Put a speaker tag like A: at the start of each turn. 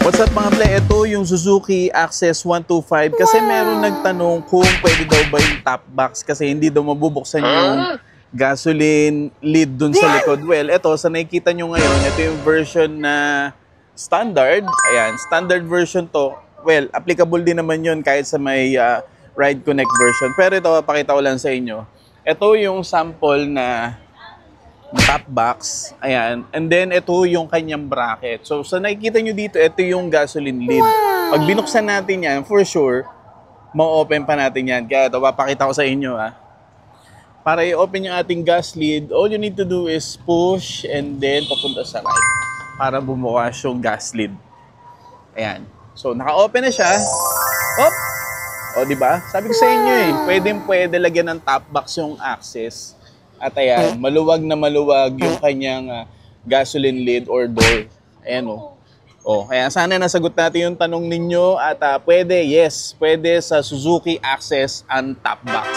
A: What's up mga ple? Ito yung Suzuki Access 125 kasi meron nagtanong kung pwede daw ba yung top box kasi hindi daw mabubuksan yung gasoline lid dun sa likod. Well, ito sa nakikita nyo ngayon, ito yung version na standard. Ayan, standard version to. Well, applicable din naman yun kahit sa may Ride Connect version. Pero ito, pakita ko lang sa inyo. Ito yung sample na top box. Ayan. And then, ito yung kanyang bracket. So, sa nakikita nyo dito, ito yung gasoline lid. Pag binuksan natin yan, for sure, ma-open pa natin yan. Kaya ito, papakita ko sa inyo, Para i-open yung ating gas lid, all you need to do is push and then papunta sa right para bumukas yung gas lid. Ayan. So, naka-open na siya. Hop! O, diba? Sabi ko sa inyo pwede lagyan ng top box yung access. At ayan, maluwag na maluwag yung kanyang gasoline lid or door. Ayan o. Kaya sana nasagot natin yung tanong ninyo at pwede sa Suzuki Access ang top box.